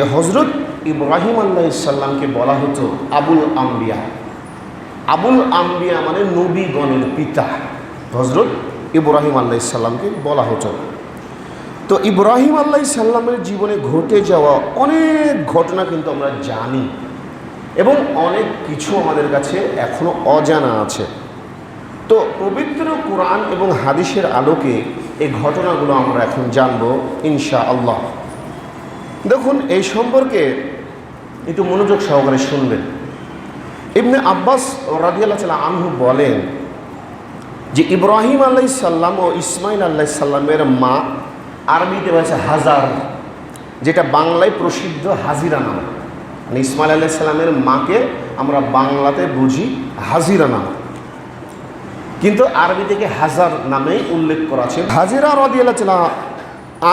হজরত ইব্রাহিম আলাইহিস সালামকে বলা হতো আবুল আম্বিয়া। আবুল আম্বিয়া মানে নবীগণের পিতা। হজরত ইব্রাহিম আলাইহিস সালামকে বলা হতো। তো ইব্রাহিম আলাইহিস সালামের জীবনে ঘটে যাওয়া অনেক ঘটনা কিন্তু আমরা জানি এবং অনেক কিছু আমাদের কাছে এখনো অজানা আছে। তো পবিত্র কোরআন এবং হাদিসের আলোকে এই ঘটনাগুলো আমরা এখন জানবো ইনশাআল্লাহ। দেখুন, এই সম্পর্কে একটু মনোযোগ সহকারে শুনবেন। ইবনে আব্বাস রাদিয়াল্লাহু তাআলা আনহু বলেন যে ইব্রাহিম আলাইহিস সালাম ও ইসমাইল আলাইহিস সালামের মা আরবিতে বলছে হাজার, যেটা বাংলায় প্রসিদ্ধ হাজিরা নাম। মানে ইসমাইল আলাইহিস সালামের মাকে আমরা বাংলাতে বুঝি হাজিরা নাম, কিন্তু আরবি থেকে হাজার নামেই উল্লেখ করা আছে। হাজিরা রাদিয়াল্লাহু তাআলা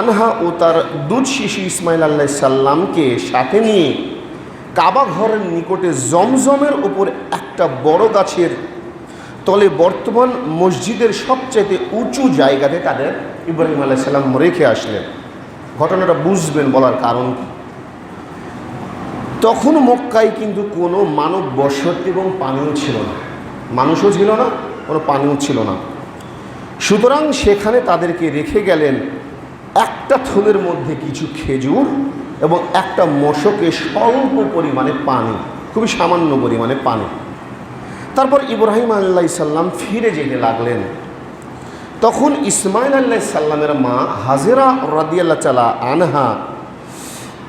আনহা ও তার দুধ শিশু ইসমাইল আলাইহিস সালামকে সাথে নিয়ে কাবা ঘরের নিকটে জমজমের উপর একটা বড় গাছের তলে বর্তমান মসজিদের সবচেয়ে উঁচু জায়গাতে তাদের ইব্রাহিম আলাইহিস সালাম রেখে আসলেন। ঘটনাটা বুঝবেন বলার কারণ কি, তখন মক্কায় কিন্তু কোনো মানব বসতি এবং পানীয় ছিল না, মানুষও ছিল না, কোনো পানীয় ছিল না। সুতরাং সেখানে তাদেরকে রেখে গেলেন একটা থলের মধ্যে কিছু খেজুর এবং একটা মশকে স্বল্প পরিমাণে পানি, খুবই সামান্য পরিমাণে পানি। তারপর ইব্রাহিম আলাইহিস সালাম ফিরে যেতে লাগলেন। তখন ইসমাইল আলাইহিস সালামের মা হাজেরা রাদিয়াল্লাহু তাআলা আনহা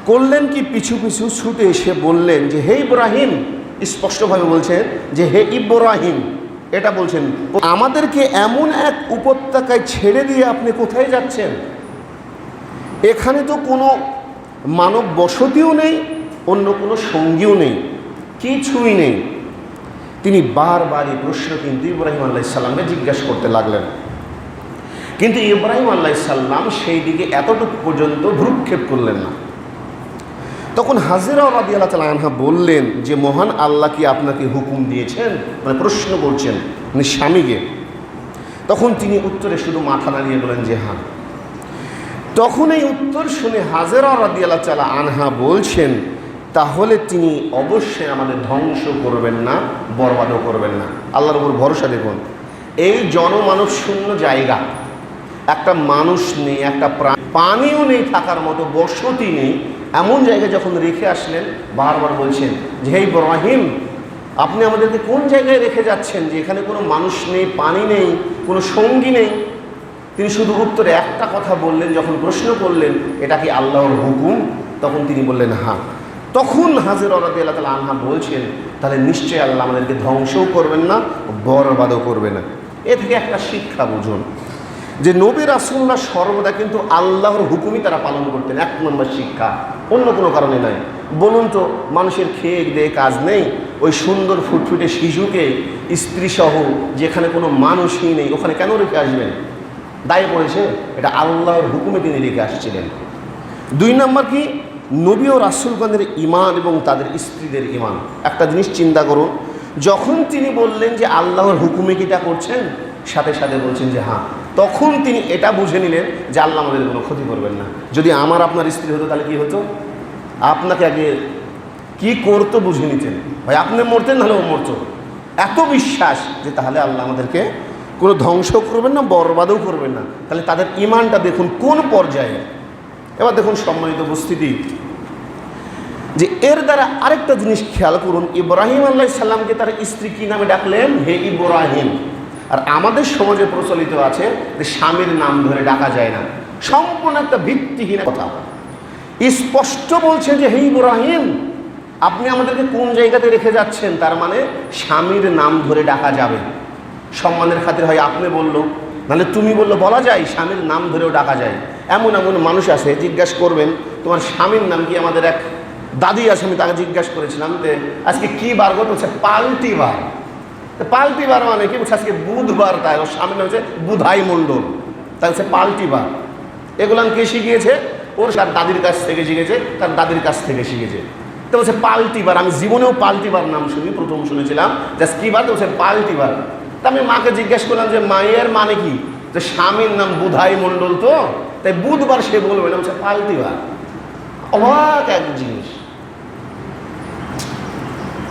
করলেন কি, পিছু পিছু ছুটে এসে বললেন যে হে ইব্রাহিম, স্পষ্টভাবে বলছেন যে হে ইব্রাহিম, এটা বলছেন আমাদেরকে এমন এক উপত্যকায় ছেড়ে দিয়ে আপনি কোথায় যাচ্ছেন? এখানে তো কোনো মানব বসতিও নেই, অন্য কোনো সঙ্গীও নেই, কিছুই নেই। তিনি বারবারই প্রশ্ন কিন্তু ইব্রাহিম আলাইহিস সালামকে জিজ্ঞাসা করতে লাগলেন, কিন্তু ইব্রাহিম আলাইহিস সালাম সেই দিকে এতটুকু পর্যন্ত ভ্রুক্ষেপ করলেন না। তখন হাজেরা রাদিয়াল্লাহু তাআলা আনহা বললেন যে মহান আল্লাহ কি আপনাকে হুকুম দিয়েছেন? মানে প্রশ্ন করছেন মানে স্বামীকে। তখন তিনি উত্তরে শুধু মাথা নাড়িয়ে বলেন যে হ্যাঁ। তখন এই উত্তর শুনে হাজেরা রাদিয়াল্লাহু তাআলা আনহা বলছেন তাহলে তিনি অবশ্যই আমাদের ধ্বংস করবেন না, বরবাদও করবেন না। আল্লাহর উপর ভরসা। দেখুন, এই জনমানব শূন্য জায়গা, একটা মানুষ নেই, একটা পানিও নেই, থাকার মতো বসতি নেই, এমন জায়গায় যখন রেখে আসলেন বারবার বলছেন যে হে ইব্রাহিম, আপনি আমাদেরকে কোন জায়গায় রেখে যাচ্ছেন যে এখানে কোনো মানুষ নেই, পানি নেই, কোনো সঙ্গী নেই? তিনি শুধু উত্তরে একটা কথা বললেন, যখন প্রশ্ন করলেন এটা কি আল্লাহর হুকুম, তখন তিনি বললেন হ্যাঁ। তখন হাজেরা রাদিয়াল্লাহু তাআলা আনহা বলছেন তাহলে নিশ্চয়ই আল্লাহ আমাদেরকে ধ্বংসও করবেন না, বরবাদও করবেন না। এ থেকে একটা শিক্ষা বুঝুন যে নবী রাসূলুল্লাহ সর্বদা কিন্তু আল্লাহর হুকুমই তারা পালন করতেন। এক নম্বর শিক্ষা, অন্য কোনো কারণে নাই। বলুন তো, মানুষের খেয়ে দিয়ে কাজ নেই, ওই সুন্দর ফুটফুটে শিশুকে স্ত্রী সহ যেখানে কোনো মানুষই নেই ওখানে কেন রেখে আসবেন? দায়ে পড়েছে, এটা আল্লাহর হুকুমে তিনি রেখে আসছিলেন। দুই নম্বর কি, নবী ও রাসূলগণের ঈমান এবং তাদের স্ত্রীদের ঈমান। একটা জিনিস চিন্তা করুন, যখন তিনি বললেন যে আল্লাহর হুকুমে কিটা করছেন, সাথে সাথে বলছেন যে হ্যাঁ, তখন তিনি এটা বুঝে নিলেন যে আল্লাহ আমাদের কোনো ক্ষতি করবেন না। যদি আমার আপনার স্ত্রী হতো তাহলে কি হতো? আপনাকে আগে কি করতো বুঝে নিতেন, ভাই আপনি মরতেন নাহলে ও মরতো। এত বিশ্বাস যে তাহলে আল্লাহ আমাদেরকে কোনো ধ্বংস করবেন না, বরবাদও করবেন না। তাহলে তাদের ঈমানটা দেখুন কোন পর্যায়ে। এবার দেখুন সম্মানিত উপস্থিতি, যে এর দ্বারা আরেকটা জিনিস খেয়াল করুন, ইব্রাহিম আলাইহিস সালামকে তার স্ত্রী কি নামে ডাকলেন? হে ইব্রাহিম। আর আমাদের সমাজে প্রচলিত আছে যে স্বামীর নাম ধরে ডাকা যায় না, সম্পূর্ণ একটা ভিত্তিহীন কথা। স্পষ্ট বলছে যে হে ইব্রাহিম, আপনি আমাদেরকে কোন জায়গাতে রেখে যাচ্ছেন, তার মানে স্বামীর নাম ধরে ডাকা যাবে। সম্মানের খাতির হয় আপনি বললো, নাহলে তুমি বললো, বলা যায়, স্বামীর নাম ধরেও ডাকা যায়। এমন এমন মানুষ আছে, জিজ্ঞাসা করবেন তোমার স্বামীর নাম কি? আমাদের এক দাদি আছে, আমি তাকে জিজ্ঞাসা করেছিলাম যে আজকে কি বার করতে? হচ্ছে পাল্টি বার। পাল্টি বার মানে কি? বলছে আজকে বুধবার, তাই ওর স্বামীর নাম হচ্ছে বুধাই মণ্ডল, তাই হচ্ছে পাল্টি বার। এগুলো কে শিখিয়েছে? ওর তার দাদির কাছ থেকে শিখেছে, তার দাদির কাছ থেকে শিখেছে। তো বলছে পাল্টি বার। আমি জীবনেও পাল্টি বার নাম শুনি, প্রথম শুনেছিলাম যে কি বার, তো বলছে পাল্টি বার। তা আমি মাকে জিজ্ঞাসা করলাম যে মায়ের মানে কি? যে স্বামীর নাম বুধাই মণ্ডল, তো তাই বুধবার সে বলবে না, বলছে পাল্টি বার। অবাক এক জিনিস।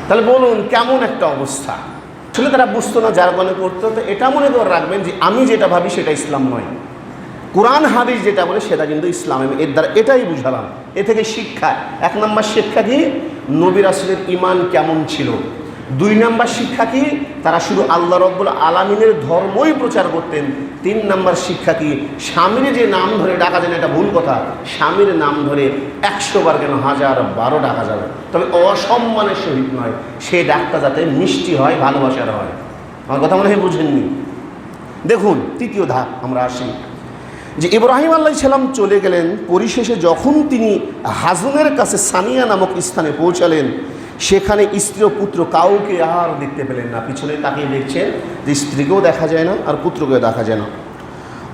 তাহলে বলুন কেমন একটা অবস্থা। আসলে তারা বুঝতো না, যার মনে করতো। তো এটা মনে করে রাখবেন যে আমি যেটা ভাবি সেটা ইসলাম নয়, কোরআন হাদিস যেটা বলে সেটা কিন্তু ইসলাম। এর দ্বারা এটাই বুঝালাম। এ থেকে শিক্ষা, 1 নম্বর শিক্ষা কি, নবী রাসূলের ঈমান কেমন ছিল। 2 নম্বর শিক্ষা কি, তারা শুধু আল্লাহ রাব্বুল আলামিনের ধর্মই প্রচার করতেন। 3 নম্বর শিক্ষা কি, স্বামীর যে নাম ধরে ডাকা যায় না, এটা ভুল কথা। স্বামীর নাম ধরে 100 বার কেন 1012 ডাকা যাবে, তবে অসম্মানের সহিত নয়। সে ডাকটা যাতে মিষ্টি হয়, ভালোবাসার হয়। আমার কথা মনে হয় বুঝেননি। দেখুন 3য় ধাপ আমরা আসি, যে ইব্রাহিম আলাইহিস সালাম চলে গেলেন। পরিশেষে যখন তিনি হাজনের কাছে সানিয়া নামক স্থানে পৌঁছালেন, সেখানে স্ত্রী ও পুত্র কাউকে আর দেখতে পেলেন না। পিছনে তাকিয়ে দেখছেন যে স্ত্রীকেও দেখা যায় না আর পুত্রকেও দেখা যায় না।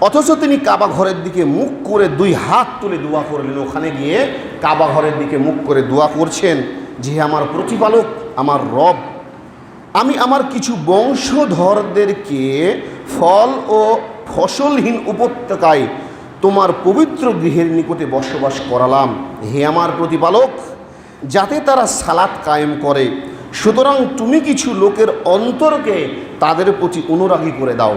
অথচ তিনি কাবা ঘরের দিকে মুখ করে 2 হাত তুলে দোয়া করলেন। ওখানে গিয়ে কাবা ঘরের দিকে মুখ করে দোয়া করছেন যে আমার প্রতিপালক, আমার রব, আমি আমার কিছু বংশধরদেরকে ফল ও ফসলহীন উপত্যকায় তোমার পবিত্র গৃহের নিকটে বসবাস করালাম। হে আমার প্রতিপালক, যাতে তারা সালাত কায়েম করে, সুতরাং তুমি কিছু লোকের অন্তরকে তাদের প্রতি অনুরাগী করে দাও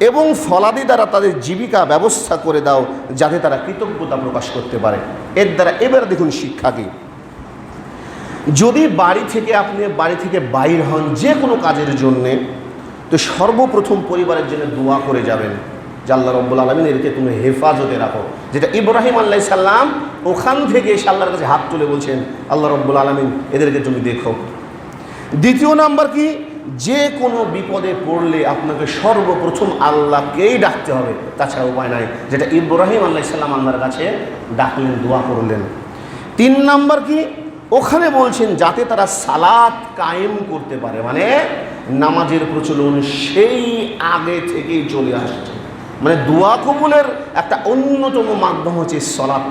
এবং ফলাদি দ্বারা তাদের জীবিকা ব্যবস্থা করে দাও, যাতে তারা কৃতজ্ঞতা প্রকাশ করতে পারে। এর দ্বারা এবার দেখুন শিক্ষা কি। যদি বাড়ি থেকে বাইর হন যে কোনো কাজের জন্যে, তো সর্বপ্রথম পরিবারের জন্য দোয়া করে যাবেন যে আল্লাহ রাব্বুল আলামিন এদেরকে তুমি হেফাজতে রাখো। যেটা ইব্রাহিম আলাইহিস সালাম ওখান থেকে এসে আল্লাহর কাছে হাত তুলে বলছেন, আল্লাহ রাব্বুল আলামিন এদেরকে তুমি দেখো। 2 নাম্বার কি, যে কোনো বিপদে পড়লে আপনাকে সর্বপ্রথম আল্লাহকেই ডাকতে হবে, তাছাড়া উপায় নাই। যেটা ইব্রাহিম আলাইহিস সালাম আল্লাহর কাছে ডাকলেন, দোয়া করলেন। 3 নাম্বার কি, ওখানে বলছেন যাতে তারা সালাত কায়েম করতে পারে, মানে নামাজের প্রচলন সেই আগে থেকেই চলে আসছে। মানে দোয়া কবুলের একটা অন্যতম মাধ্যম হচ্ছে সালাত।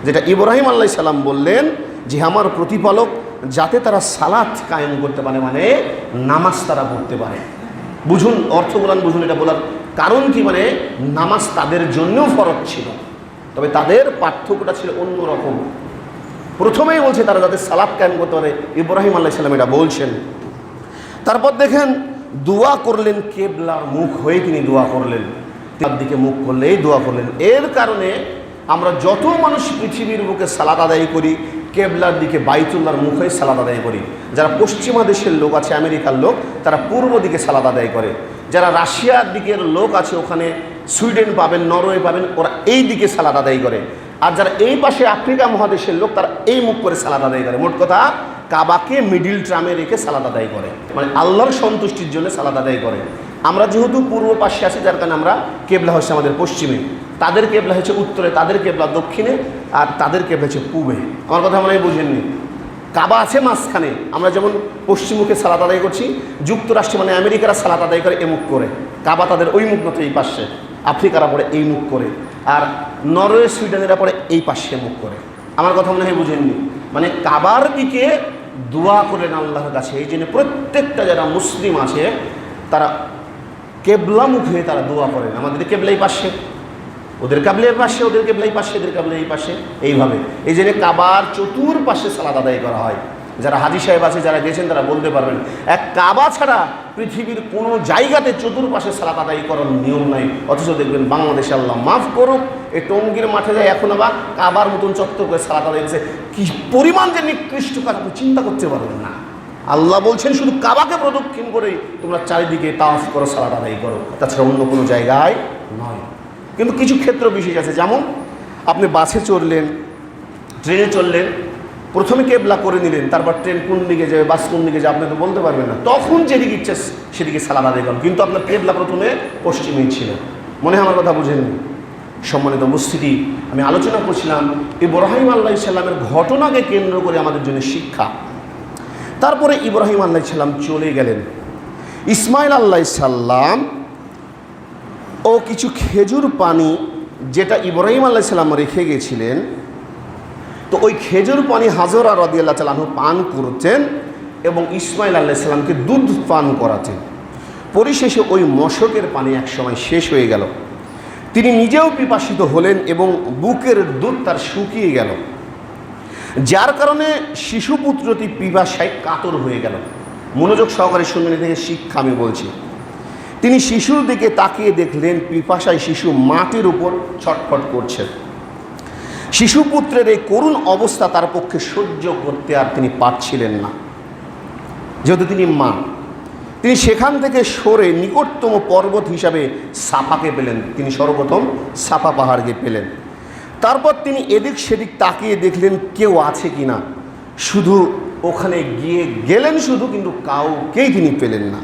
যেটা ইব্রাহিম আলাইহিস সালাম বললেন যে আমার প্রতিপালক, যাতে তারা সালাত কায়েম করতে পারে, মানে নামাজ তারা পড়তে পারে। বুঝুন অর্থগুলো, বুঝুন এটা বলার কারণ কি, মানে নামাজ তাদের জন্যও ফরজ ছিল, তবে তাদের পার্থক্যটা ছিল অন্যরকম। প্রথমেই বলছে তারা যাতে সালাত কায়েম করতে পারে, ইব্রাহিম আলাইহিস সালাম এটা বলছেন। তারপর দেখেন দোয়া করলেন কেবলার মুখ হয়ে তিনি দোয়া করলেন, তার দিকে মুখ করলেই দোয়া করলেন। এর কারণে আমরা যত মানুষ পৃথিবীর বুকে সালাত আদায় করি, কেবলার দিকে বাইতুল্লাহর মুখ হয়ে সালাত আদায় করি। যারা পশ্চিমা দেশের লোক আছে, আমেরিকার লোক, তারা পূর্ব দিকে সালাত আদায় করে। যারা রাশিয়ার দিকের লোক আছে, ওখানে সুইডেন পাবেন, নরওয়ে পাবেন, ওরা এই দিকে সালাত আদায় করে। আর যারা এই পাশে আফ্রিকা মহাদেশের লোক, তারা এই মুখ করে সালাত আদায় করে। মোট কথা কাবাকে মিডিল ট্রামে রেখে সালাত আদায় করে, মানে আল্লাহর সন্তুষ্টির জন্য সালাত আদায় করে। আমরা যেহেতু পূর্ব পাশে আছি, যার কারণে আমরা কেবলা হচ্ছে আমাদের পশ্চিমে, তাদের কেবলা হচ্ছে উত্তরে, তাদের কেবলা দক্ষিণে, আর তাদের কেবলা হচ্ছে পূবে। আমার কথা মনে হয় বুঝেননি। কাবা আছে মাঝখানে। আমরা যেমন পশ্চিমমুখে সালাত আদায় করছি, যুক্তরাষ্ট্রে মানে আমেরিকারা সালাত আদায় করে এ মুখ করে, কাবা তাদের ওই মুখ মতো এই পাশে, আফ্রিকারা পড়ে এই মুখ করে, আর নরওয়ে সুইডেনেরা পড়ে এই পাশে মুখ করে। আমার কথা মনে হয় বুঝেননি। মানে কাবার দিকে দোয়া করেন আল্লাহর কাছে। এই জন্য প্রত্যেকটা যারা মুসলিম আছে তারা কেবলা মুখে তারা দোয়া করেন। আমাদের কেবলা এই পাশে, ওদের কাবলা এই পাশে, ওদের কেবলা এই পাশে, এদের কাবলা এই পাশে, এইভাবে। এই জন্য কাবার চতুর্পাশে সালাত আদায় করা হয়। যারা হাজী সাহেব আছে, যারা গেছেন, তারা বলতে পারবেন এক কাবা ছাড়া পৃথিবীর কোনো জায়গাতে চতুর্পাশে সালাত আদায় করার নিয়ম নাই। অথচ দেখবেন বাংলাদেশে, আল্লাহ মাফ করুক, এই টঙ্গীর মাঠে যায় এখন আবার কাবার মতন চত্বর করে সালাত আদায় করেছে। কি পরিমাণ যে নিকৃষ্ট কাজ আপনি চিন্তা করতে পারবেন না। আল্লাহ বলছেন শুধু কাবাকে প্রদক্ষিণ করেই তোমরা চারিদিকে তাওয়াফ করো, সালাত আদায় করো, তাছাড়া অন্য কোনো জায়গায় নয়। কিন্তু কিছু ক্ষেত্র বিশেষ আছে, যেমন আপনি বাসে চড়লেন, ট্রেনে চললেন, প্রথমে কেবলা করে নিলেন, তারপর ট্রেন কোন দিকে যাবে, বাস কোন দিকে যাবে, আপনি তো বলতে পারবেন না। তখন যেদিকে ইচ্ছে সেদিকে সালাত আদায় করুন, কিন্তু আপনার কেবলা প্রথমে পশ্চিমেই ছিল। মনে হয় আমার কথা বুঝেননি। সম্মানিত উপস্থিতি, আমি আলোচনা করছিলাম ইব্রাহিম আলাইহিস সালামের ঘটনাকে কেন্দ্র করে আমাদের জন্য শিক্ষা। তারপরে ইব্রাহিম আলাইহিস সালাম চলে গেলেন। ইসমাইল আলাইহিস সালাম ও কিছু খেজুর পানি, যেটা ইব্রাহিম আলাইহিস সালাম রেখে গেছিলেন, তো ওই খেজুর পানি হাজরা রাদিয়াল্লাহু তাআলা আনহু পান করতেন এবং ইসমাইল আলাইহিস সালামকে দুধ পান করাতেন। পরিশেষে ওই মশকের পানি একসময় শেষ হয়ে গেল। তিনি নিজেও পিপাসিত হলেন এবং বুকের দুধ তার শুকিয়ে গেল। যার কারণে শিশুপুত্রটি পিপাসায় কাতর হয়ে গেল। মনোযোগ সহকারে শুনবেন, থেকে শিক্ষা আমি বলছি। তিনি শিশুর দিকে তাকিয়ে দেখলেন পিপাসায় শিশু মাটির উপর ছটফট করছে। শিশুপুত্রের এই করুণ অবস্থা তার পক্ষে সহ্য করতে আর তিনি পারছিলেন না। যেহেতু তিনি মা, তিনি সেখান থেকে সরে নিকটতম পর্বত হিসাবে সাফাকে পেলেন। তিনি সর্বপ্রথম সাফা পাহাড়কে পেলেন। তারপর তিনি এদিক সেদিক তাকিয়ে দেখলেন কেউ আছে কি না। শুধু ওখানে গিয়ে গেলেন শুধু, কিন্তু কাউকেই তিনি পেলেন না।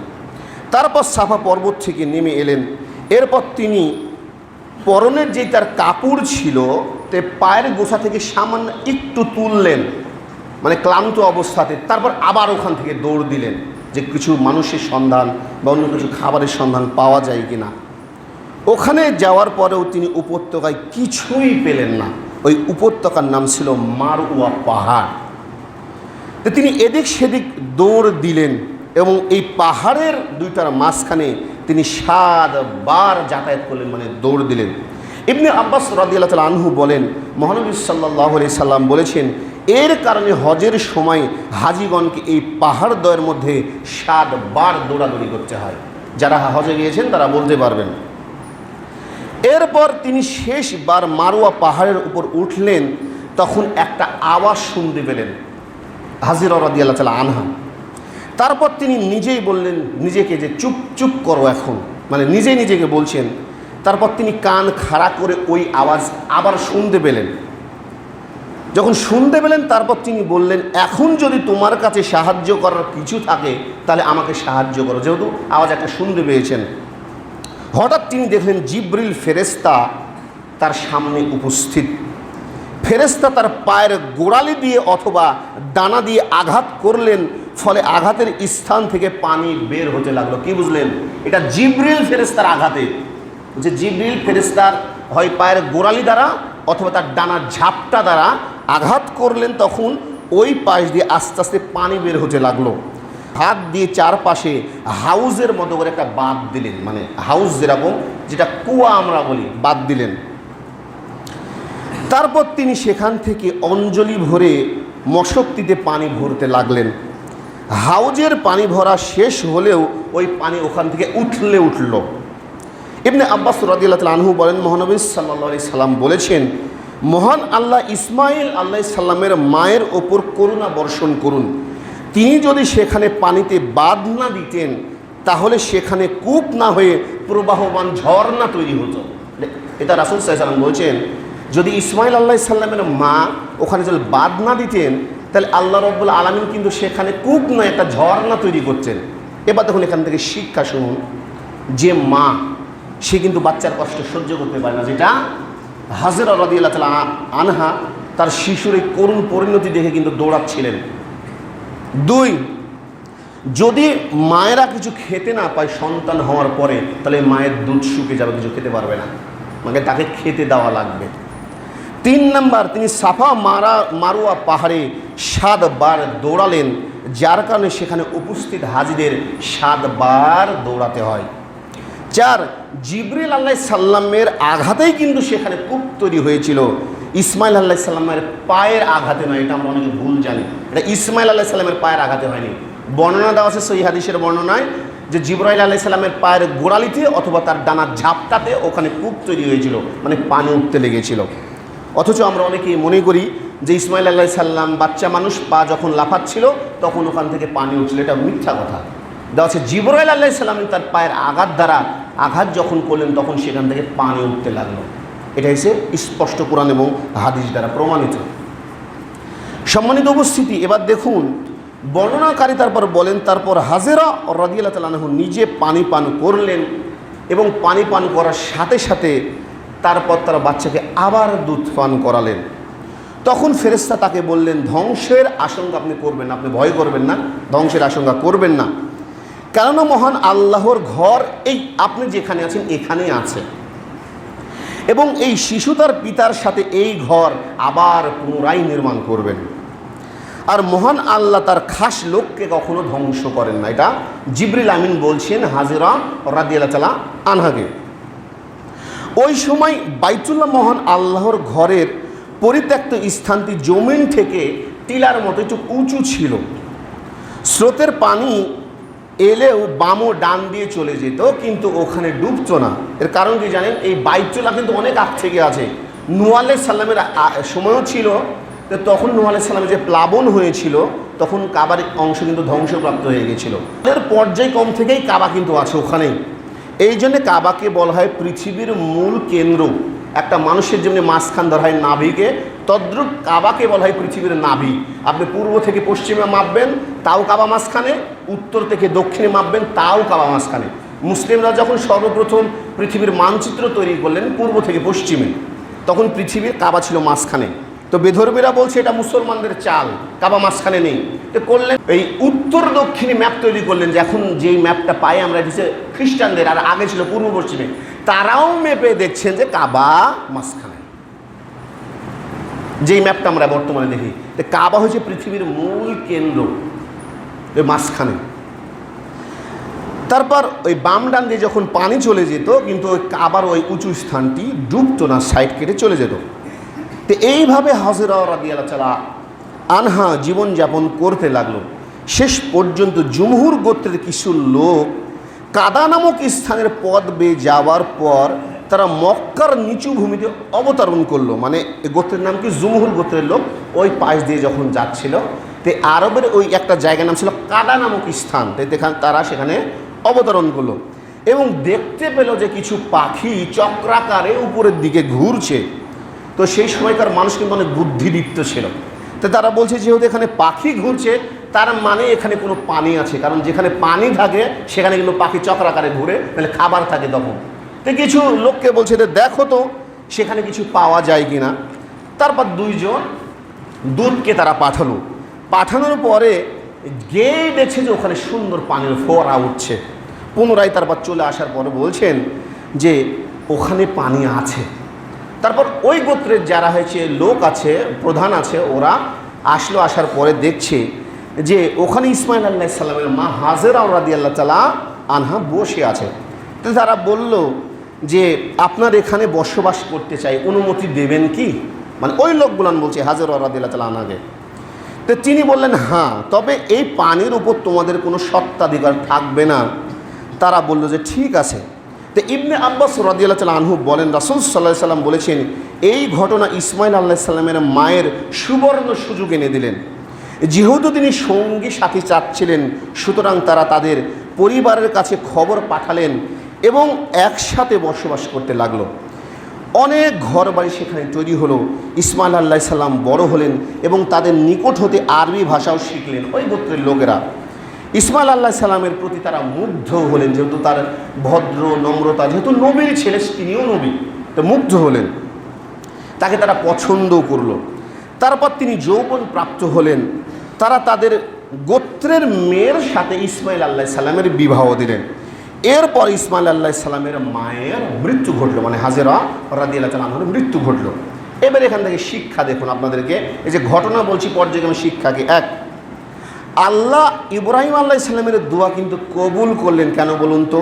তারপর সাফা পর্বত থেকে নেমে এলেন। এরপর তিনি পরনের যে তার কাপড় ছিল তে পায়ের গোছা থেকে সামান্য একটু তুললেন, মানে ক্লান্ত অবস্থাতে। তারপর আবার ওখান থেকে দৌড় দিলেন যে কিছু মানুষের সন্ধান বা অন্য কিছু খাবারের সন্ধান পাওয়া যায় কিনা। ওখানে যাওয়ার পরেও তিনি উপত্যকায় কিছুই পেলেন না। ওই উপত্যকার নাম ছিল মারওয়া পাহাড়। তো তিনি এদিক সেদিক দৌড় দিলেন এবং এই পাহাড়ের দুইটার মাঝখানে তিনি 7 বার যাতায়াত করলেন, মানে দৌড় দিলেন। ইবনে আব্বাস রাদিয়াল্লাহু তাআলা আনহু বলেন, মহানবী সাল্লাল্লাহু আলাইহি সাল্লাম বলেছেন, এর কারণে হজের সময় হাজিগণকে এই পাহাড় দ্বয়ের মধ্যে 7 বার দৌড়াদৌড়ি করতে হয়। যারা হজে গিয়েছেন তারা বলতে পারবেন। এরপর তিনি শেষবার মারওয়া পাহাড়ের উপর উঠলেন, তখন একটা আওয়াজ শুনতে পেলেন, হাজিরা রাদিয়াল্লাহু তাআলা আনহা। তারপর তিনি নিজেই বললেন নিজেকে যে চুপ চুপ করো এখন, মানে নিজেই নিজেকে বলছেন। তারপর তিনি কান খাড়া করে ওই আওয়াজ আবার শুনতে পেলেন। যখন শুনতে পেলেন তারপর তিনি বললেন, এখন যদি তোমার কাছে সাহায্য করার কিছু থাকে তাহলে আমাকে সাহায্য করো, যেহেতু আওয়াজ একটা শুনতে পেয়েছেন। হঠাৎ তিনি দেখলেন জিবরিল ফেরেশতা তার সামনে উপস্থিত। ফেরেশতা তার পায়ের গোড়ালি দিয়ে অথবা ডানা দিয়ে আঘাত করলেন, ফলে আঘাতের স্থান থেকে পানি বের হতে লাগলো। কি বুঝলেন? এটা জিবরিল ফেরেশতার আঘাতে, যে জিবরিল ফেরেশতার হয় পায়ের গোড়ালি দ্বারা অথবা তার ডানার ঝাপটা দ্বারা আঘাত করলেন, তখন ওই পাশ দিয়ে আস্তে আস্তে পানি বের হতে লাগলো। হাত দিয়ে চারপাশে হাউজের মতো করে একটা বাঁধ দিলেন, মানে হাউস যেরকম, যেটা কুয়া আমরা বলি, বাঁধ দিলেন। তারপর তিনি সেখান থেকে অঞ্জলি ভরে মশকটিতে পানি ভরতে লাগলেন। হাউজের পানি ভরা শেষ হলেও ওই পানি ওখান থেকে উঠল। ইবনে আব্বাস রাদিয়াল্লাহু তাআলা আনহু বলেন, মহানবী সাল্লাল্লাহু আলাইহি সাল্লাম বলেছেন, মহান আল্লাহ ইসমাইল আলাইহিস সালামের মায়ের ওপর করুণা বর্ষণ করুন। তিনি যদি সেখানে পানিতে বাঁধ না দিতেন তাহলে সেখানে কূপ না হয়ে প্রবাহমান ঝর্ণা তৈরি হতো। এটা রাসূল সাল্লাল্লাহু আলাইহি সাল্লাম বলছেন, যদি ইসমাইল আলাইহিস সালামের মা ওখানে যদি বাঁধ না দিতেন তাহলে আল্লাহ রাব্বুল আলামিন কিন্তু সেখানে কূপ না একটা ঝর্ণা তৈরি করছেন। এবার দেখুন এখান থেকে শিক্ষা শুনুন, যে মা সে কিন্তু বাচ্চার কষ্ট সহ্য করতে পারে না, যেটা হাজরা রাদিয়াল্লাহু তাআলা আনহা তার শিশুর এই করুণ পরিণতি দেখে কিন্তু দৌড়াচ্ছিলেন। 2, যদি মায়েরা কিছু খেতে না পায় সন্তান হওয়ার পরে, তাহলে মায়ের দুধ শুকিয়ে যাবে, কিছু খেতে পারবে না, মানে তাকে খেতে দেওয়া লাগবে। 3 নাম্বার, তিনি সাফা মারওয়া পাহাড়ে 7 বার দৌড়ালেন, যার কারণে সেখানে উপস্থিত হাজিদের 7 বার দৌড়াতে হয়। 4, জিবরিল আলাইহিস সালামের আঘাতেই কিন্তু সেখানে কূপ তৈরি হয়েছিল, ইসমাইল আলাইহিস সালামের পায়ের আঘাতে নয়। এটা আমরা অনেকে ভুল জানি, এটা ইসমাইল আলাইহিস সালামের পায়ের আঘাতে হয়নি। বর্ণনা দেওয়া আছে সহিহ হাদিসের বর্ণনায় যে জিবরাইল আলাইহিস সালামের পায়ের গোড়ালিতে অথবা তার ডানার ঝাপটাতে ওখানে কূপ তৈরি হয়েছিল, মানে পানি উঠতে লেগেছিল। অথচ আমরা অনেকেই মনে করি যে ইসমাইল আলাইহিস সালাম বাচ্চা মানুষ, পা যখন লাফাচ্ছিল তখন ওখান থেকে পানি উঠছিল। এটা মিথ্যা কথা। দেওয়া আছে জিবরাইল আলাইহিস সালাম তার পায়ের আঘাত দ্বারা আঘাত যখন করলেন তখন সেখান থেকে পানি উঠতে লাগলো। এটা হচ্ছে স্পষ্ট কোরআন এবং হাদিস দ্বারা প্রমাণিত। সম্মানিত উপস্থিতি, এবার দেখুন বর্ণনাকারী তারপর বলেন, তারপর হাজেরা রাদিয়াল্লাহু তাআলা আনহু নিজে পানি পান করলেন এবং পানি পান করার সাথে সাথে তারপর তারা বাচ্চাকে আবার দুধ পান করালেন। তখন ফেরেশতা তাকে বললেন, ধ্বংসের আশঙ্কা আপনি করবেন না, আপনি ভয় করবেন না, ধ্বংসের আশঙ্কা করবেন না, কেননা মহান আল্লাহর ঘর এই আপনি যেখানে আছেন এখানেই আছে, এবং এই শিশু তার পিতার সাথে এই ঘর আবার পুনরায় নির্মাণ করবেন। আর মহান আল্লাহ তার খাস লোককে কখনো ধ্বংস করেন না। এটা জিবরিল আমিন বলছেন হাজেরা রাদিয়াল্লাহু তাআলা আনহাকে। ওই সময় বাইতুল্লাহ মহান আল্লাহর ঘরের পরিত্যক্ত স্থানটি জমিন থেকে টিলার মতো একটু উঁচু ছিল। স্রোতের পানি এলেও বাম ও ডান দিয়ে চলে যেত, কিন্তু ওখানে ডুবতো না। এর কারণ কি জানেন? এই বাইতুল্লাহ কিন্তু অনেক আগ থেকে আছে। নূহ আলাইহিস সালামের সময়ও ছিল, তো তখন নূহ আলাইহিস সালামের যে প্লাবন হয়েছিল তখন কাবার অংশ কিন্তু ধ্বংসপ্রাপ্ত হয়ে গেছিল। এর পর্যায়ক্রম থেকেই কাবা কিন্তু আছে ওখানেই। এই জন্যে কাবাকে বলা হয় পৃথিবীর মূল কেন্দ্র। একটা মানুষের জন্য মাঝখান ধরা হয় নাভিকে, তদ্রূপ কাবাকে বলা হয় পৃথিবীর নাভি। আপনি পূর্ব থেকে পশ্চিমে মাপবেন, তাও কাবা মাঝখানে, উত্তর থেকে দক্ষিণে মাপবেন, তাও কাবা মাঝখানে। মুসলিমরা যখন সর্বপ্রথম পৃথিবীর মানচিত্র তৈরি করলেন পূর্ব থেকে পশ্চিমে, তখন পৃথিবীর কাবা ছিল মাঝখানে। তো বেধর্মীরা বলছে এটা মুসলমানদের চাল, কাবা মাঝখানে নেই। তো করলেন এই উত্তর দক্ষিণে ম্যাপ তৈরি করলেন, যে এখন যেই ম্যাপটা পাই আমরা দিচ্ছে খ্রিস্টানদের, আর আগে ছিল পূর্ব পশ্চিমে। তারাও মেপে দেখছেন যে কাবা মাঝখানে, যেই ম্যাপটা আমরা বর্তমানে দেখি। তো কাবা হচ্ছে পৃথিবীর মূল কেন্দ্র, ওই মাঝখানে। তারপর ওই বাম ডান দিয়ে যখন পানি চলে যেত, কিন্তু ওই কাবার ওই উঁচু স্থানটি ডুবতো না, সাইড কেটে চলে যেত। তো এইভাবে হাজেরা রাদিয়াল্লাহু তাআলা আনহা জীবনযাপন করতে লাগলো। শেষ পর্যন্ত জুমহুর গোত্রের কিছু লোক কাদা নামক স্থানের পথ বেয়ে যাওয়ার পর তারা মক্কার নিচু ভূমিতে অবতরণ করলো। মানে এই গোত্রের নাম কি? জুমহুর গোত্রের লোক ওই পাশ দিয়ে যখন যাচ্ছিল, তো আরবের ওই একটা জায়গার নাম ছিল কাদা নামক স্থান। তারা সেখানে অবতরণ করলো এবং দেখতে পেল যে কিছু পাখি চক্রাকারে উপরের দিকে ঘুরছে। তো সেই সময়কার মানুষ কিন্তু অনেক বুদ্ধিদীপ্ত ছিল। তো তারা বলছে যেহেতু এখানে পাখি ঘুরছে, তার মানে এখানে কোনো পানি আছে, কারণ যেখানে পানি থাকে সেখানে কিন্তু পাখি চক্রাকারে ঘুরে, তাহলে খাবার থাকে তখন। তো কিছু লোককে বলছে যে দেখো তো সেখানে কিছু পাওয়া যায় কি না। তারপর দুইজন দূতকে তারা পাঠানোর পরে গিয়ে দেখছে যে ওখানে সুন্দর পানির ফোয়ারা উঠছে। পুনরায় তারপর চলে আসার পরে বলছেন যে ওখানে পানি আছে। তারপর ওই গোত্রের যারা হয়েছে লোক আছে, প্রধান আছে, ওরা আসার পরে দেখছে যে ওখানে ইসমাইল আলাইহিস সালামের মা হাজেরা রাদিয়াল্লাহু তাআলা আনহা বসে আছে। তো তারা বলল যে আপনার এখানে বসবাস করতে চাই, অনুমতি দেবেন কি? মানে ওই লোকগুলান বলছে হাজেরা রাদিয়াল্লাহু তাআলা আনহাকে। তো তিনি বললেন হ্যাঁ, তবে এই পানির উপর তোমাদের কোনো স্বত্বাধিকার থাকবে না। তারা বলল যে ঠিক আছে। তো ইবনে আব্বাস রাদিয়াল্লাহু তাআলা আনহু বলেন রাসূল সাল্লাল্লাহু আলাইহি সাল্লাম বলেছেন এই ঘটনা ইসমাইল আলাইহিস সালামের মায়ের সুবর্ণ সুযোগ এনে দিলেন। যেহেতু তিনি সঙ্গী সাথী চাচ্ছিলেন, সুতরাং তারা তাদের পরিবারের কাছে খবর পাঠালেন এবং একসাথে বসবাস করতে লাগলো। অনেক ঘর বাড়ি সেখানে তৈরি হলো। ইসমাইল আলাইহিস সালাম বড় হলেন এবং তাদের নিকট হতে আরবি ভাষাও শিখলেন ওই গোত্রের লোকেরা। ইসমাইল আলাইহিস সালামের প্রতি তারা মুগ্ধ হলেন, যেহেতু তার ভদ্র নম্রতা, যেহেতু নবীর ছেলে, তিনিও নবী, তো মুগ্ধ হলেন, তাকে তারা পছন্দও করলো। তারপর তিনি যৌবন প্রাপ্ত হলেন। তারা তাদের গোত্রের মেয়ের সাথে ইসমাইল আলাইহিস সালামের বিবাহ দিলেন। এরপর ইসমাইল আলাইহিস সালামের মায়ের মৃত্যু ঘটলো, মানে হাজেরা রাদিয়াল্লাহু তাআলা আনহার মৃত্যু ঘটলো। এবার এখান থেকে শিক্ষা দেখুন আপনাদেরকে, এই যে ঘটনা বলছি পর্যায়ক্রমে শিক্ষাকে। এক, আল্লাহ ইব্রাহিম আলাইহিস সালামের দোয়া কিন্তু কবুল করলেন। কেন বলুন তো?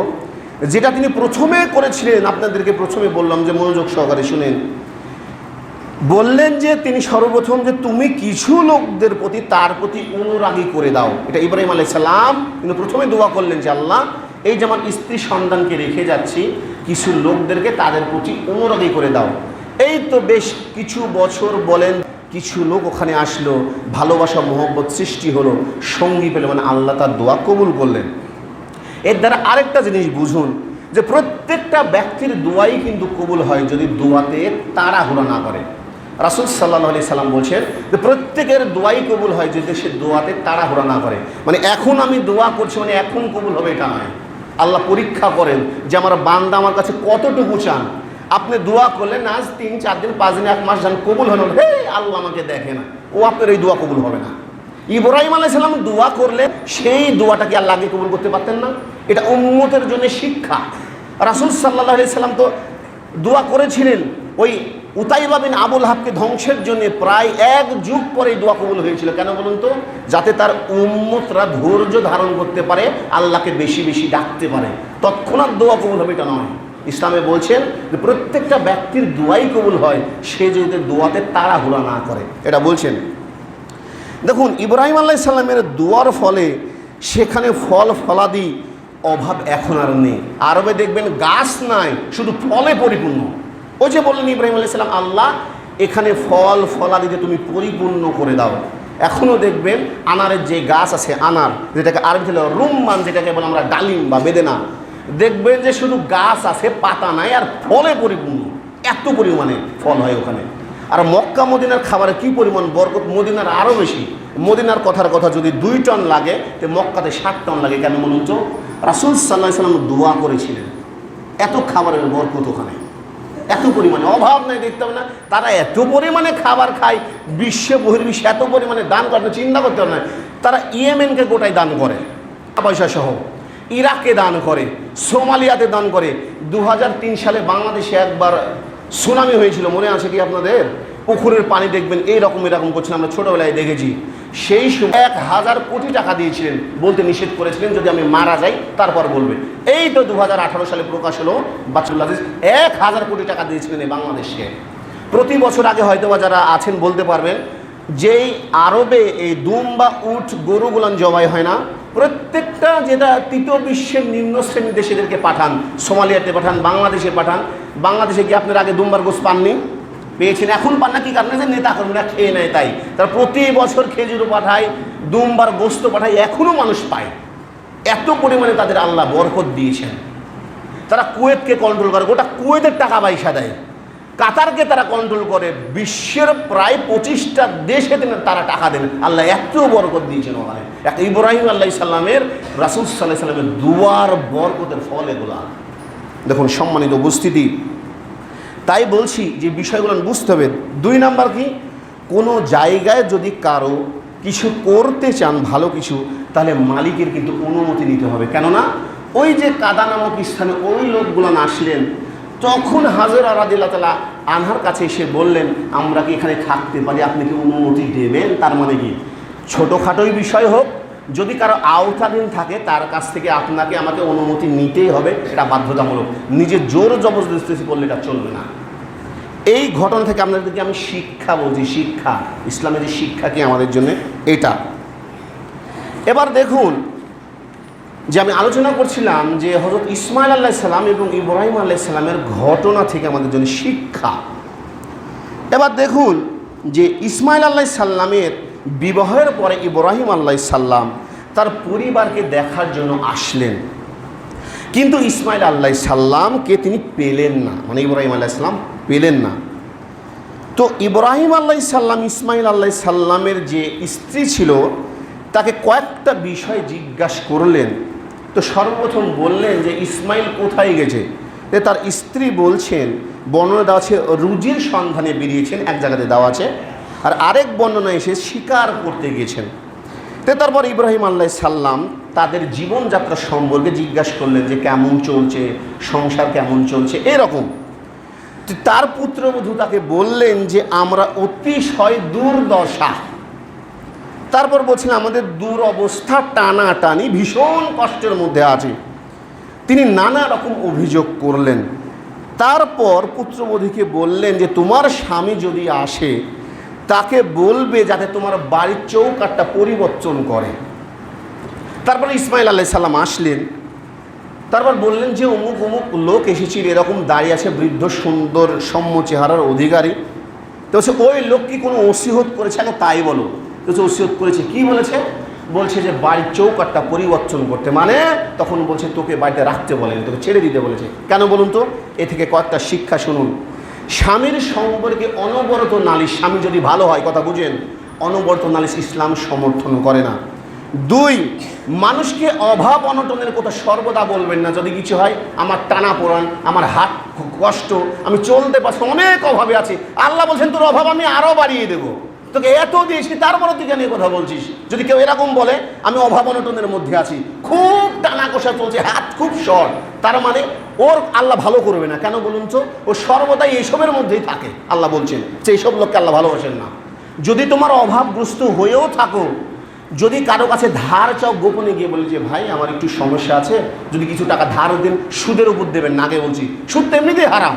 যেটা তিনি প্রথমে করেছিলেন, আপনাদেরকে প্রথমে বললাম যে মনোযোগ সহকারে শুনেন। বললেন যে তিনি সর্বপ্রথম যে তুমি কিছু লোকদের প্রতি তার প্রতি অনুরাগী করে দাও। এটা ইব্রাহিম আলাইহিস সালাম কিন্তু প্রথমে দোয়া করলেন যে আল্লাহ এই যেমন স্ত্রী সন্তানকে রেখে যাচ্ছি, কিছু লোকদেরকে তাদের প্রতি অনুরাগী করে দাও। এই তো বেশ কিছু বছর বলেন, কিছু লোক ওখানে আসলো, ভালোবাসা মহব্বত সৃষ্টি হলো, সঙ্গী পেল, মানে আল্লাহ তার দোয়া কবুল করলেন। এর দ্বারা আরেকটা জিনিস বুঝুন যে প্রত্যেকটা ব্যক্তির দোয়াই কিন্তু কবুল হয় যদি দোয়াতে তাড়াহুড়ো না করে। রাসূল সাল্লাল্লাহু আলাইহি সাল্লাম বলছেন যে প্রত্যেকের দোয়াই কবুল হয় যদি সে দোয়াতে তাড়াহুড়ো না করে। মানে এখন আমি দোয়া করছি মানে এখন কবুল হবে এটা নয়। আল্লাহ পরীক্ষা করেন যে আমার বান্দা আমার কাছে কতটুকু চান। আপনি দোয়া করলেন আজ 3, 4 দিন, 5 দিন, 1 মাস যান, কবুল হলো, হে আল্লাহ আমাকে দেখে না, ও আপনার এই দোয়া কবুল হবে না। ইব্রাহিম আলাইহিস সালাম দোয়া করলেন, সেই দোয়াটাকে আল্লাহ আগে কবুল করতে পারতেন না? এটা উম্মতের জন্য শিক্ষা। রাসূল সাল্লাল্লাহু আলাইহি সাল্লাম তো দোয়া করেছিলেন ওই উতাইবা বিন আবুল হাবকে ধ্বংসের জন্য, প্রায় 1 যুগ পরে দোয়া কবুল হয়েছিল। কেন বলুন তো? যাতে তার উম্মতরা ধৈর্য ধারণ করতে পারে, আল্লাহকে বেশি বেশি ডাকতে পারে, তৎক্ষণাৎ দোয়া কবুল হবে এটা নয়। ইসলামে বলছেন যে প্রত্যেকটা ব্যক্তির দোয়াই কবুল হয় সে যদি দোয়াতে তাড়াহুড়া না করে, এটা বলছেন। দেখুন ইব্রাহিম আলাইহিস সালামের দোয়ার ফলে সেখানে ফল ফলাদি অভাব এখন আর নেই। আরবে দেখবেন গাছ নাই, শুধু ফলে পরিপূর্ণ। ওই যে বললেন ইব্রাহিম আলাইহিস সালাম, আল্লাহ এখানে ফল ফলাদিতে তুমি পরিপূর্ণ করে দাও। এখনও দেখবেন আনারের যে গাছ আছে, আনার যেটাকে আরবি ছিল রুম্মান, যেটাকে বলে আমরা ডালিম বা বেদেনা, দেখবেন যে শুধু গাছ আছে, পাতা নাই, আর ফলে পরিপূর্ণ। এত পরিমাণে ফল হয় ওখানে। আর মক্কা মদিনার খাবারে কি পরিমাণ বরকত, মদিনার আরও বেশি। মদিনার কথার কথা যদি 2 টন লাগে, তো মক্কাতে 7 টন লাগে। কেন বলুন তো? রাসূল সাল্লাল্লাহু আলাইহি সাল্লাম দোয়া করেছিলেন, এত খাবারের বরকত ওখানে, এত পরিমাণে অভাব নাই, দেখতে হবে না। তারা এত পরিমাণে খাবার খায়, বিশ্বে বহির্বিশ্বে এত পরিমাণে দান করে, চিন্তা করতে হবে না। তারা ইয়েমেনকে গোটাই দান করে, পয়সা সহ, ইরাকে দান করে, সোমালিয়াতে দান করে। 2003 সালে বাংলাদেশে একবার সুনামি হয়েছিল, মনে আছে কি আপনাদের? পুকুরের পানি দেখবেন এরকম করছিলেন, আমরা ছোটোবেলায় দেখেছি। সেই সময় 1000 কোটি টাকা দিয়েছিলেন, বলতে নিষেধ করেছিলেন যদি আমি মারা যাই তারপর বলবে। এই তো 2018 সালে প্রকাশ হলো, বাচ্চুল্লাহ 1000 কোটি টাকা দিয়েছিলেন এই বাংলাদেশকে। প্রতি বছর আগে হয়তো বা যারা আছেন বলতে পারবেন, যেই আরবে এই দুম বা উট গরুগুলান জবাই হয় না, প্রত্যেকটা যেটা তৃতীয় বিশ্বের নিম্ন শ্রেণীর দেশেদেরকে পাঠান, সোমালিয়াতে পাঠান, বাংলাদেশে পাঠান। বাংলাদেশে কি আপনার আগে দুম্বার গোস পাননি? পেয়েছেন, এখন পান না। কি কারণে? যে নেতা কর্মীরা খেয়ে নেয় তাই। তারা প্রতি বছর খেজুরও পাঠায়, দুম্বার গোস্ত পাঠায়, এখনও মানুষ পায়। এত পরিমাণে তাদের আল্লাহ বরকত দিয়েছেন। তারা কুয়েতকে কন্ট্রোল করে, গোটা কুয়েতের টাকা পয়সা দেয়। কাতারকে তারা কন্ট্রোল করে, বিশ্বের প্রায় 25টা দেশে তারা টাকা দেন। আল্লাহ এত বরকত দিয়েছেন ওখানে। এক ইব্রাহিম আলাইহিস সালামের, রাসূল সাল্লাল্লাহু আলাইহি সাল্লামের দুয়ার বরকতের ফল এগুলা। দেখুন সম্মানিত উপস্থিতি, তাই বলছি যে বিষয়গুলো বুঝতে হবে। 2 নাম্বার কি, কোনো জায়গায় যদি কারো কিছু করতে চান ভালো কিছু, তাহলে মালিকের কিন্তু অনুমতি নিতে হবে। কেননা ওই যে কাদা নামক স্থানে ওই লোকগুলো আসলেন, তখন হাজরা রাদিয়াল্লাহু তাআলা আনহার কাছে এসে বললেন, আমরা কি এখানে থাকতে পারি, আপনি কি অনুমতি দেবেন? তার মানে কি, ছোটোখাটোই বিষয় হোক, যদি কারো আওতাধীন থাকে তার কাছ থেকে আপনাকে আমাকে অনুমতি নিতেই হবে, এটা বাধ্যতামূলক। নিজে জোর জবরদস্তি করলে এটা চলবে না। এই ঘটনা থেকে আপনাদেরকে আমি শিক্ষা বলছি, শিক্ষা, ইসলামের শিক্ষা কি আমাদের জন্য এটা। এবার দেখুন যে আমি আলোচনা করছিলাম যে হযরত ইসমাইল আলাইহিস সালাম এবং ইব্রাহিম আলাইহিস সালামের ঘটনা থেকে আমাদের জন্য শিক্ষা। এবার দেখুন যে ইসমাইল আলাইহিস সালামের বিবাহের পরে ইব্রাহিম আলাইহিস সালাম তার পরিবারকে দেখার জন্য আসলেন, কিন্তু ইসমাইল আলাইহিস সালামকে তিনি পেলেন না, মানে ইব্রাহিম আলাইহিস সালাম পেলেন না। তো ইব্রাহিম আলাইহিস সালাম ইসমাইল আলাইহিস সালামের যে স্ত্রী ছিল তাকে কয়েকটা বিষয় জিজ্ঞাসা করলেন। তো সর্বপ্রথম বললেন যে ইসমাইল কোথায় গেছে? তার স্ত্রী বলছেন, বর্ণনা দেওয়া আছে রুজির সন্ধানে বেরিয়েছেন, এক জায়গাতে দেওয়া আছে, আর আরেক বর্ণনা এসে শিকার করতে গেছেন। তারপর ইব্রাহিম আলাইহিস সালাম তাদের জীবনযাত্রা সম্পর্কে জিজ্ঞাসা করলেন যে কেমন চলছে, সংসার কেমন চলছে, এরকম। তার পুত্রবধূ তাকে বললেন যে আমরা অতিশয় দুর্দশা। তারপর বলছিলেন আমাদের দুরবস্থা, টানাটানি, ভীষণ কষ্টের মধ্যে আছে। তিনি নানা রকম অভিযোগ করলেন। তারপর পুত্রবধূকে বললেন যে তোমার স্বামী যদি আসে তাকে বলবে যাতে তোমার বাড়ির চৌকাঠটা পরিবর্তন করে। তারপর ইসমাইল আলাইহিস সালাম আসলেন, তারপর বললেন যে অমুক অমুক লোক এসেছিল, এরকম দাঁড়িয়ে আছে, বৃদ্ধ সুন্দর সৌম্য চেহারার অধিকারী। তো ওই লোক কি কোনো ওসিয়ত করেছে? আগে তাই বলো। তো ওসিয়ত করেছে, কি বলেছে? বলছে যে বাড়ির চৌকাঠটা পরিবর্তন করতে, মানে তখন বলছে তোকে বাড়িতে রাখতে বলেনি, তোকে ছেড়ে দিতে বলেছে। কেন বলুন তো? এ থেকে কয়েকটা শিক্ষা শুনুন। স্বামীর সম্পর্কে অনবরত নালিশ, স্বামী যদি ভালো হয়, কথা বুঝেন, অনবরত নালিশ ইসলাম সমর্থন করে না। 2, মানুষকে অভাব অনটনের কথা সর্বদা বলবেন না। যদি কিছু হয়, আমার টানা পোড়ান, আমার হাত কষ্ট, আমি চলতে পারছি, অনেক অভাবে আছি, আল্লাহ বলছেন তোর অভাব আমি আরও বাড়িয়ে দেবো, তোকে এত দিয়েছি তারপরে তুই নিয়ে কথা বলছিস। যদি কেউ এরকম বলে আমি অভাব অনটনের মধ্যে আছি, খুব টানা কষা চলছে, হাত খুব শর্ট, তার মানে ওর আল্লাহ ভালো করবে না। কেন বলুন তো? ও সর্বদাই এইসবের মধ্যেই থাকে। আল্লাহ বলছেন যে এইসব লোককে আল্লাহ ভালোবাসেন না। যদি তোমার অভাবগ্রস্ত হয়েও থাকো, যদি কারো কাছে ধার চাও, গোপনে গিয়ে বলে যে ভাই আমার একটু সমস্যা আছে, যদি কিছু টাকা ধার দেন, সুদের উপর দেবেন না। আগে বলছি সুদ তো এমনিতেই হারাম।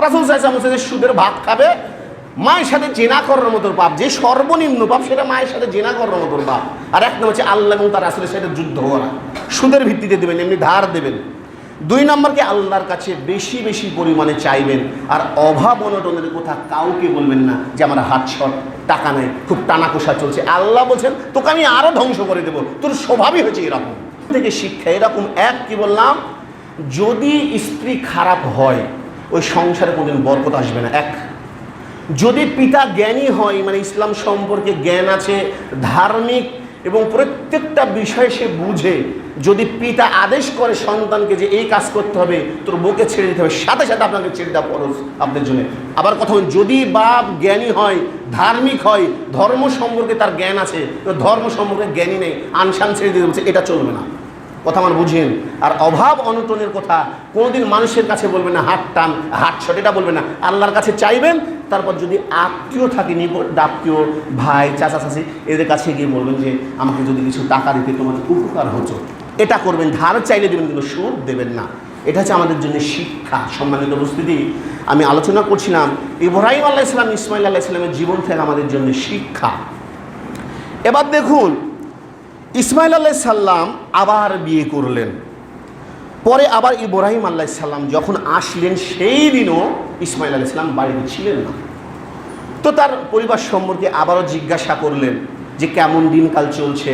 রাসূল সাল্লাল্লাহু আলাইহি ওয়াসাল্লাম সুদের ভাগ খাবে, মায়ের সাথে জেনা করার মতো পাপ, যে সর্বনিম্ন পাপ সেটা মায়ের সাথে জেনা করার মতো পাপ। আর এক নম্বর হচ্ছে আল্লাহ এবং তার রাসূলের সাথে যুদ্ধ করা, সুদের ভিত্তিতে দেবেন, এমনি ধার দেবেন। 2 নম্বরকে আল্লাহর কাছে বেশি বেশি পরিমাণে চাইবেন, আর অভাব অনটনের কথা কাউকে বলবেন না যে আমার হাত শর্ট, টাকা নেই, খুব টানাকোষা চলছে। আল্লাহ বলছেন তোকে আমি আরও ধ্বংস করে দেবো, তোর স্বভাবই হয়েছে এরকম। থেকে শিক্ষা এরকম, এক কি বললাম, যদি স্ত্রী খারাপ হয় ওই সংসারে কোনোদিন বরকত আসবে না। এক, যদি পিতা জ্ঞানী হয়, মানে ইসলাম সম্পর্কে জ্ঞান আছে, ধার্মিক এবং প্রত্যেকটা বিষয় সে বুঝে, যদি পিতা আদেশ করে সন্তানকে যে এই কাজ করতে হবে, তোর বউকে ছেড়ে দিতে হবে, সাথে সাথে আপনাকে ছেড়ে দেওয়া ফরজ আপনার জন্য। আবার কথা বলুন, যদি বাপ জ্ঞানী হয়, ধার্মিক হয়, ধর্ম সম্পর্কে তার জ্ঞান আছে, তো ধর্ম সম্পর্কে জ্ঞানী নেই, আনসান ছেড়ে দিতে বলছে, এটা চলবে না। কথা আমার বুঝেন। আর অভাব অনটনের কথা কোনোদিন মানুষের কাছে বলবেন না, হাত টান হাত ছট, এটা বলবেন না। আল্লাহর কাছে চাইবেন, তারপর যদি আত্মীয় থাকে, আত্মীয় ভাই চাচা চাচি, এদের কাছে গিয়ে বলবেন যে আমাকে যদি কিছু টাকা দিতে তোমাদের উপকার হতো, এটা করবেন। ধার চাইলে দেবেন, কিন্তু সুদ দেবেন না। এটা হচ্ছে আমাদের জন্য শিক্ষা। সম্মানিত উপস্থিতি, আমি আলোচনা করছিলাম ইব্রাহিম আলাইহিস সালাম, ইসমাইল আলাইহিস সালামের জীবন থেকে আমাদের জন্য শিক্ষা। এবার দেখুন, ইসমাইল আলাইহিস সালাম আবার বিয়ে করলেন, পরে আবার ইব্রাহিম আলাইহিস সালাম যখন আসলেন, সেই দিনও ইসমাইল আলাইহিস সালাম বাড়িতে ছিলেন না। তো তার পরিবার সম্পর্কে আবারও জিজ্ঞাসা করলেন যে কেমন দিনকাল চলছে,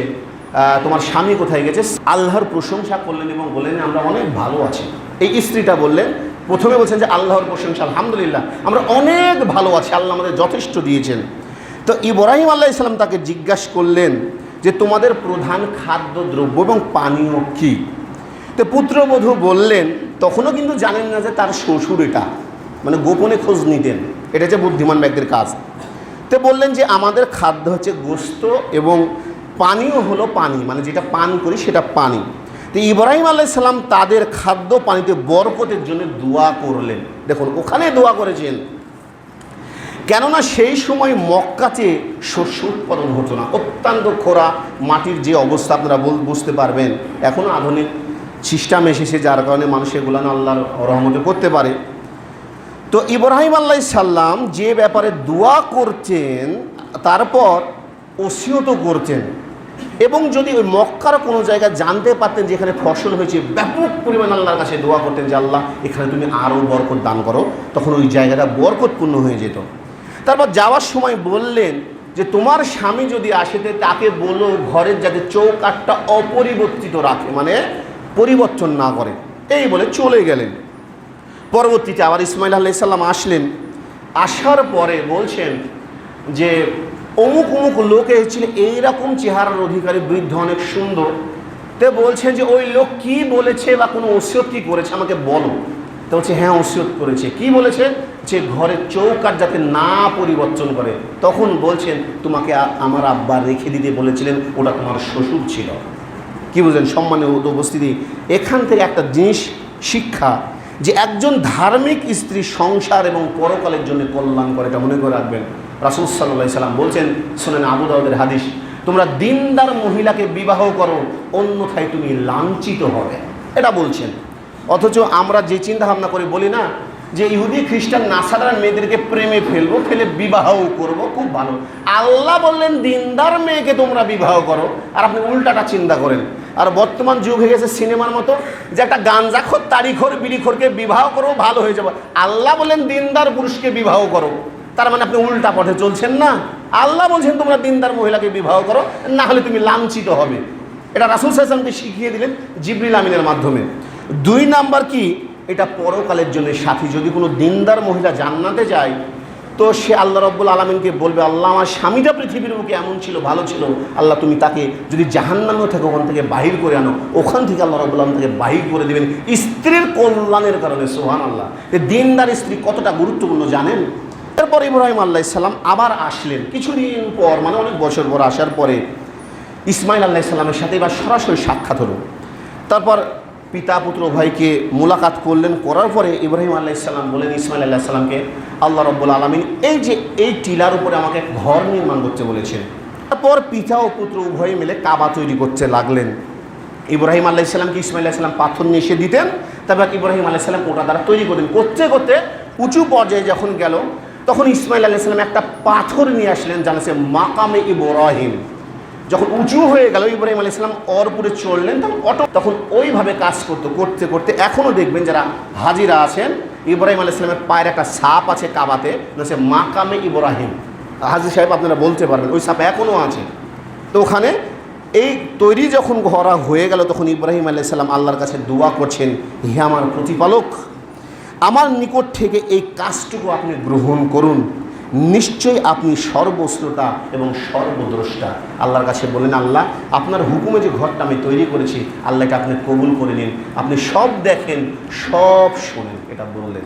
তোমার স্বামী কোথায় গেছে। আল্লাহর প্রশংসা করলেন এবং বললেন আমরা অনেক ভালো আছি। এই স্ত্রীটা বললেন, প্রথমে বলছেন যে আল্লাহর প্রশংসা, আলহামদুলিল্লাহ আমরা অনেক ভালো আছি, আল্লাহ আমাদের যথেষ্ট দিয়েছেন। তো ইব্রাহিম আলাইহিস সালাম তাকে জিজ্ঞাসা করলেন যে তোমাদের প্রধান খাদ্যদ্রব্য এবং পানীয় কী। তো পুত্রবধূ বললেন, তখনও কিন্তু জানেন না যে তার শ্বশুর এটা, মানে গোপনে খোঁজ নিতেন, এটা হচ্ছে বুদ্ধিমান ব্যক্তির কাজ। তো বললেন যে আমাদের খাদ্য হচ্ছে গোশত এবং পানীয় হলো পানি, মানে যেটা পান করি সেটা পানি। তো ইব্রাহিম আলাইহিস সালাম তাদের খাদ্য পানিতে বরকতের জন্য দোয়া করলেন। দেখুন ওখানে দোয়া করেছেন, কেননা সেই সময় মক্কাতে শস্য উৎপাদন হতো না, অত্যন্ত খরা মাটির যে অবস্থা আপনারা বুঝতে পারবেন। এখনও আধুনিক সিস্টেম এসেছে, যার কারণে মানুষ এগুলো আল্লাহর রহমতে করতে পারে। তো ইব্রাহিম আলাইহিস সালাম যে ব্যাপারে দোয়া করতেন, তারপর ওসিয়তও করতেন, এবং যদি ওই মক্কার কোনো জায়গায় জানতে পারতেন যেখানে ফসল হয়েছে, ব্যাপক পরিমাণ আল্লাহর কাছে দোয়া করতেন যে আল্লাহ এখানে তুমি আরও বরকত দান করো, তখন ওই জায়গাটা বরকতপূর্ণ হয়ে যেত। তারপর যাওয়ার সময় বললেন যে তোমার স্বামী যদি আসে তাকে বলো ঘরের যাতে চৌকাঠটা অপরিবর্তিত রাখে, মানে পরিবর্তন না করে। এই বলে চলে গেলেন। পরবর্তীতে আবার ইসমাইল আলাইহিস সালাম আসলেন, আসার পরে বলছেন যে অমুক অমুক লোক এসেছিল, এইরকম চেহারার অধিকারী, বৃদ্ধ, অনেক সুন্দর। তো বলছেন যে ওই লোক কি বলেছে বা কোনো ওসিয়ত কি করেছে আমাকে বলো। তো বলছে হ্যাঁ ওসিয়ত করেছে। কি বলেছে? যে ঘরের চৌকাঠ যাতে না পরিবর্তন করে। তখন বলছেন তোমাকে আমার আব্বা রেখে দিতে বলেছিলেন, ওটা তোমার শ্বশুর ছিল। কি বুঝলেন সম্মানীয় উপস্থিতি? এখান থেকে একটা জিনিস শিক্ষা, যে একজন ধার্মিক স্ত্রী সংসার এবং পরকালের জন্য কল্যাণ করে, এটা মনে করে রাখবেন। রাসূল সাল্লাল্লাহু আলাইহি সাল্লাম বলছেন, শুনেন আবু দাউদের হাদিস, তোমরা দিনদার মহিলাকে বিবাহ করো, অন্যথায় তুমি লাঞ্ছিত হবে, এটা বলছেন। অথচ আমরা যে চিন্তা ভাবনা করে বলি না যে ইহুদি খ্রিস্টান নাসারার মেয়েদেরকে প্রেমে ফেলবো, ফেলে বিবাহও করব, খুব ভালো। আল্লাহ বললেন দিনদার মেয়েকে তোমরা বিবাহ করো, আর আপনি উল্টাটা চিন্তা করেন। আর বর্তমান যুগ হয়ে গেছে সিনেমার মতো, যে একটা গাঞ্জাখোর, তারিখোর, বিড়িখোরকে বিবাহ করো, ভালো হয়ে যাবো। আল্লাহ বললেন দিনদার পুরুষকে বিবাহ করো, তার মানে আপনি উল্টা পথে চলছেন না। আল্লাহ বলছেন তোমরা দিনদার মহিলাকে বিবাহ করো, না হলে তুমি লাঞ্ছিত হবে। এটা রাসূল সাল্লাল্লাহু আলাইহি ওয়াসাল্লামকে শিখিয়ে দিলেন জিবরিল আমিনের মাধ্যমে। 2 নাম্বার কি, এটা পরকালের জন্য সাথী। যদি কোনো দিনদার মহিলা জান্নাতে যায়, তো সে আল্লাহ রাব্বুল আলামিনকে বলবে, আল্লাহ আমার স্বামীটা পৃথিবীর বুকে এমন ছিল, ভালো ছিল, আল্লাহ তুমি তাকে যদি জাহান্নামেও থাকে ওখান থেকে বাহির করে আনো। ওখান থেকে আল্লাহ রাব্বুল আলামিন তাকে বাহির করে দেবেন স্ত্রীর কল্যাণের কারণে। সুবহানাল্লাহ। দিনদার স্ত্রী কতটা গুরুত্বপূর্ণ জানেন? এরপর ইব্রাহিম আলাইহিস সালাম আবার আসলেন কিছুদিন পর, মানে অনেক বছর পর আসার পরে ইসমাইল আলাইহিস সালামের সাথে এবার সরাসরি সাক্ষাৎ হলো। তারপর পিতা পুত্র ভাইকে মোলাকাত করলেন। করার পরে ইব্রাহিম আলাইহিস সালাম বলেন ইসমাইল আলাইহিস সালামকে, আল্লাহ রাব্বুল আলামিন এই যে এই টিলার উপরে আমাকে ঘর নির্মাণ করতে বলেছেন, তারপর পিতা ও পুত্র উভয়ে মিলে কাবা তৈরি করতে লাগলেন। ইব্রাহিম আলাইহিস সালামকে ইসমাইল আলাইহিস সালাম পাথর নিয়ে এসে দিতেন, তারপর ইব্রাহিম আলাইহিস সালাম ওটা দ্বারা তৈরি করতেন। করতে করতে উঁচু পর্যায়ে যখন গেল, তখন ইসমাইল আলাইহিস সালাম একটা পাথর নিয়ে আসলেন, জানাছে মাকামে ইব্রাহিম। যখন উঁচু হয়ে গেল, ইব্রাহিম আলাইহিস সালাম ওর উপরে চড়লেন, তখন ওইভাবে কাজ করতে করতে এখনও দেখবেন যারা হাজিরা আছেন, ইব্রাহিম আলাইহিস সালামের পায়ের একটা ছাপ আছে কাবাতে, হচ্ছে মাকামে ইব্রাহিম। হাজি সাহেব আপনারা বলতে পারবেন, ওই ছাপ এখনও আছে। তো ওখানে এই তৈরি যখন করা হয়ে গেল, তখন ইব্রাহিম আলাইহিস সালাম আল্লাহর কাছে দোয়া করছেন, হে আমার প্রতিপালক, আমার নিকট থেকে এই কাজটুকু আপনি গ্রহণ করুন, নিশ্চয়ই আপনি সর্বশ্রোতা এবং সর্বদ্রষ্টা। আল্লাহর কাছে বলেন, আল্লাহ আপনার হুকুমে যে ঘরটা আমি তৈরি করেছি, আল্লাহকে আপনি কবুল করে নিন, আপনি সব দেখেন, সব শোনেন, এটা বললেন।